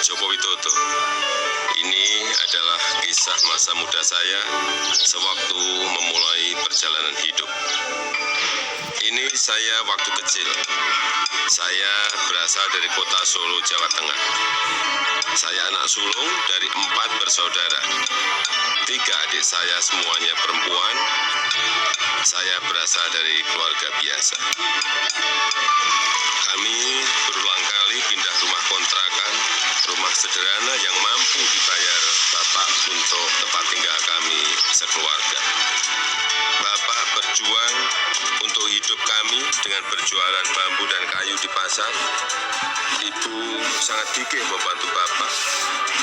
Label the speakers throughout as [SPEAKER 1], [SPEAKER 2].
[SPEAKER 1] Joko Widodo. Ini adalah kisah masa muda saya sewaktu memulai perjalanan hidup. Ini saya waktu kecil. Saya berasal dari kota Solo, Jawa Tengah. Saya anak sulung dari 4 bersaudara. 3 adik saya semuanya perempuan. Saya berasal dari keluarga biasa. Kami berulang kali pindah rumah kontrakan, rumah sederhana yang mampu dibayar Bapak untuk tempat tinggal kami sekeluarga. Bapak berjuang untuk hidup kami dengan berjualan bambu dan kayu di pasar. Ibu sangat gigih membantu Bapak.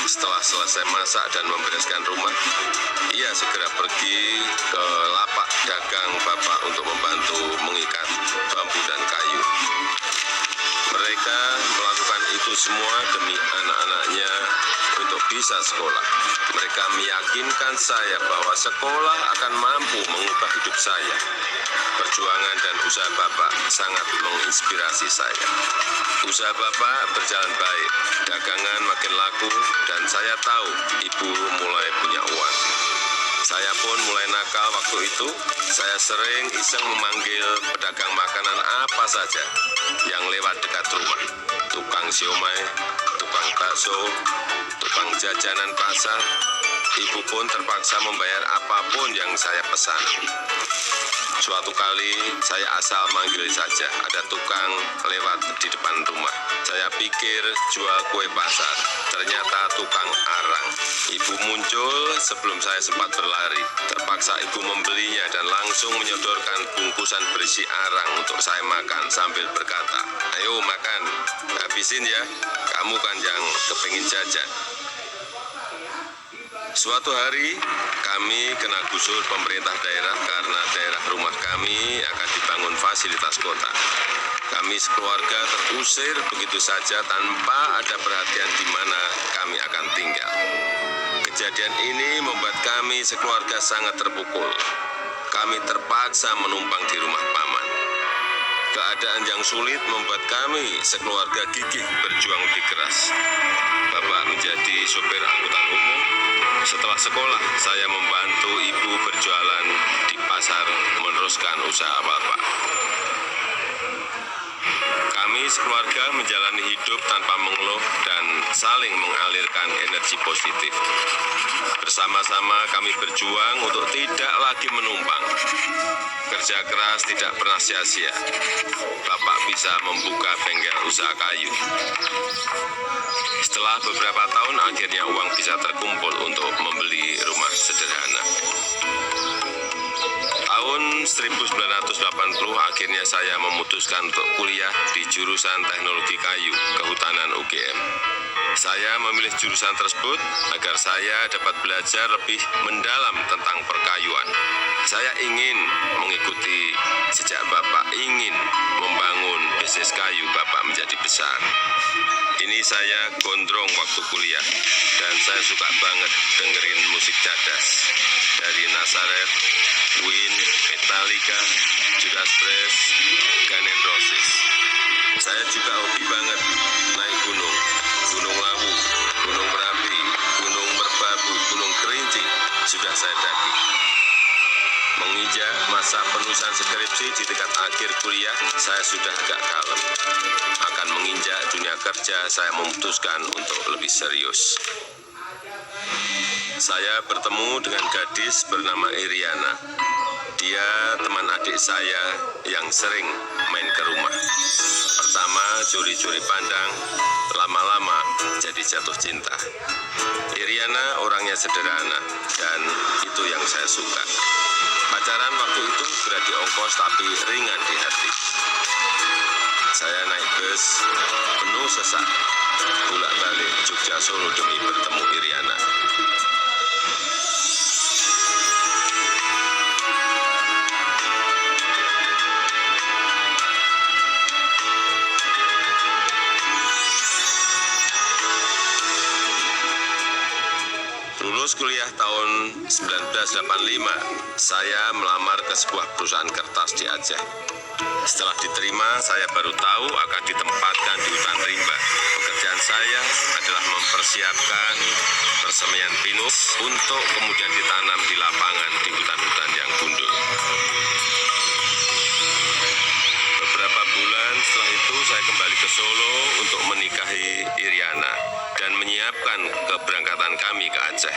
[SPEAKER 1] Setelah selesai masak dan membereskan rumah, ia segera pergi ke lapak dagang Bapak untuk membantu mengikat bambu dan kayu. Mereka melakukan itu semua demi anak-anaknya untuk bisa sekolah. Mereka meyakinkan saya bahwa sekolah akan mampu mengubah hidup saya. Perjuangan dan usaha Bapak sangat menginspirasi saya. Usaha Bapak berjalan baik, dagangan makin laku, dan saya tahu Ibu mulai punya uang. Saya pun mulai nakal waktu itu. Saya sering iseng memanggil pedagang makanan apa saja yang lewat dekat rumah. Tukang siomay, tukang bakso, tukang jajanan pasar. Ibu pun terpaksa membayar apapun yang saya pesan. Suatu kali saya asal manggil saja, ada tukang lewat di depan rumah. Saya pikir jual kue pasar, ternyata tukang arang. Ibu muncul sebelum saya sempat berlari. Terpaksa ibu membelinya dan langsung menyodorkan bungkusan berisi arang untuk saya makan sambil berkata, "Ayo makan, habisin ya, kamu kan yang kepingin jajan." Suatu hari kami kena gusur pemerintah daerah karena daerah rumah kami akan dibangun fasilitas kota. Kami sekeluarga terusir begitu saja tanpa ada perhatian di mana kami akan tinggal. Kejadian ini membuat kami sekeluarga sangat terpukul. Kami terpaksa menumpang di rumah paman. Keadaan yang sulit membuat kami sekeluarga gigih berjuang lebih keras. Bapak menjadi sopir angkutan umum. Setelah sekolah, saya membantu ibu berjualan di pasar meneruskan usaha Bapak. Kami sekeluarga menjalani hidup tanpa mengeluh dan saling mengalirkan energi positif. Bersama-sama kami berjuang untuk tidak lagi menumpang. Kerja keras tidak pernah sia-sia. Bapak bisa membuka bengkel usaha kayu. Setelah beberapa tahun, akhirnya uang bisa terkumpul untuk membeli rumah sederhana. Tahun 1980 akhirnya saya memutuskan untuk kuliah di jurusan Teknologi Kayu Kehutanan UGM. Saya memilih jurusan tersebut agar saya dapat belajar lebih mendalam tentang perkayuan. Saya ingin mengikuti sejak Bapak ingin membangun bisnis kayu Bapak menjadi besar. Ini saya gondrong waktu kuliah dan saya suka banget dengerin musik cadas dari Nazareth, Queen, Metallica, Judas Priest, Guns N' Roses. Saya juga hobi banget naik gunung, Gunung Lawu, Gunung Merapi, Gunung Merbabu, Gunung Kerinci, sudah saya daki. Menginjak masa penulisan skripsi di tingkat akhir kuliah, saya sudah agak kalem. Akan menginjak dunia kerja, saya memutuskan untuk lebih serius. Saya bertemu dengan gadis bernama Iriana. Dia teman adik saya yang sering main ke rumah. Pertama curi-curi pandang, lama-lama jadi jatuh cinta. Iriana orangnya sederhana dan itu yang saya suka. Pacaran waktu itu berat di ongkos tapi ringan di hati. Saya naik bus penuh sesak, bolak-balik Jogja Solo demi bertemu Iriana. Lulus kuliah tahun 1985, saya melamar ke sebuah perusahaan kertas di Aceh. Setelah diterima, saya baru tahu akan ditempatkan di hutan rimba. Pekerjaan saya adalah mempersiapkan persemaian pinus untuk kemudian ditanam di lapangan di hutan-hutan yang gundul. Beberapa bulan setelah itu saya kembali ke Solo untuk menikahi Iriana dan menyiapkan keberangkatan kami ke Aceh.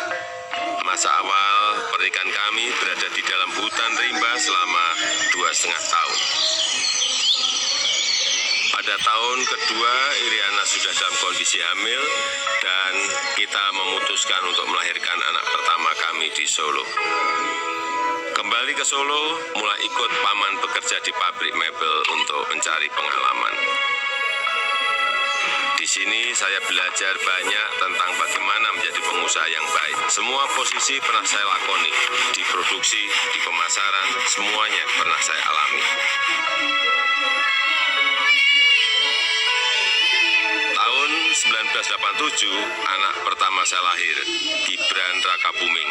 [SPEAKER 1] Masa awal pernikahan kami berada di dalam hutan rimba selama 2,5 tahun. Pada tahun kedua, Iriana sudah dalam kondisi hamil dan kita memutuskan untuk melahirkan anak pertama kami di Solo. Kembali ke Solo, mulai ikut paman bekerja di pabrik mebel untuk mencari pengalaman. Di sini saya belajar banyak tentang bagaimana menjadi pengusaha yang baik. Semua posisi pernah saya lakoni, di produksi, di pemasaran, semuanya pernah saya alami. Tahun 1987, anak pertama saya lahir, Gibran Rakabuming.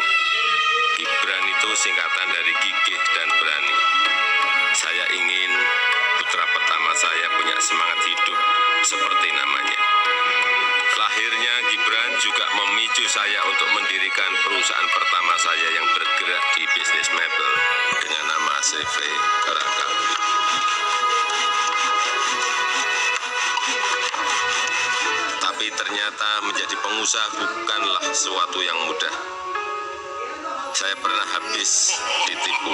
[SPEAKER 1] Gibran itu singkatan dari gigih dan berani. Saya ingin putra pertama saya punya semangat hidup seperti namanya. Lahirnya Gibran juga memicu saya untuk mendirikan perusahaan pertama saya yang bergerak di bisnis mebel dengan nama CV Rakabu. Tapi ternyata menjadi pengusaha bukanlah sesuatu yang mudah. Saya pernah habis ditipu.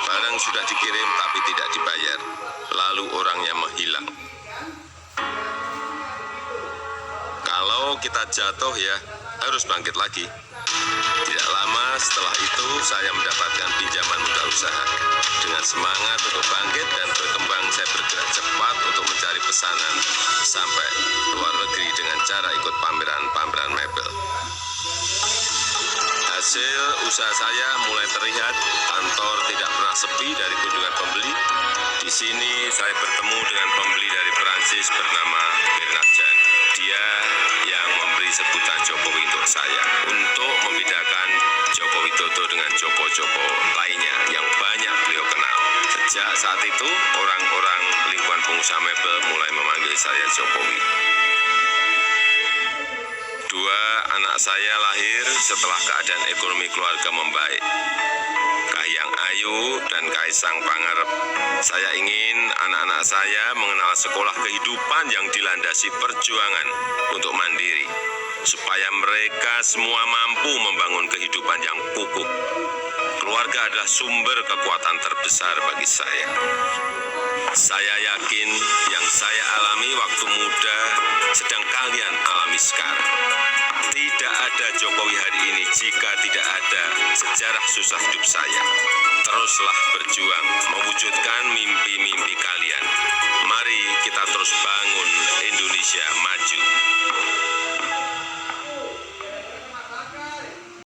[SPEAKER 1] Barang sudah dikirim tapi tidak dibayar. Lalu orangnya menghilang. Kalau kita jatuh ya harus bangkit lagi. Tidak lama setelah itu saya mendapatkan pinjaman modal usaha. Dengan semangat untuk bangkit dan berkembang, saya bergerak cepat untuk mencari pesanan sampai luar negeri dengan cara ikut pameran-pameran mebel. Hasil usaha saya mulai terlihat, kantor tidak pernah sepi dari kunjungan pembeli. Di sini saya bertemu dengan pembeli dari Perancis bernama Bernard Jan. Dia yang memberi sebutan Jokowi untuk saya, untuk membedakan Joko Widodo dengan Joko-Joko lainnya yang banyak beliau kenal. Sejak saat itu, orang-orang lingkungan pengusaha mebel mulai memanggil saya Jokowi. Dua anak saya lahir setelah keadaan ekonomi keluarga membaik. Kahiyang Ayu dan Kaisang Pangarep. Saya ingin anak-anak saya mengenal sekolah kehidupan yang dilandasi perjuangan untuk mandiri, supaya mereka semua mampu membangun kehidupan yang kukuh. Keluarga adalah sumber kekuatan terbesar bagi saya. Saya yakin yang saya alami waktu muda sedang kalian alami sekarang. Tidak ada Jokowi hari ini jika tidak ada sejarah susah hidup saya. Teruslah berjuang mewujudkan mimpi-mimpi kalian. Mari kita terus bangun Indonesia maju.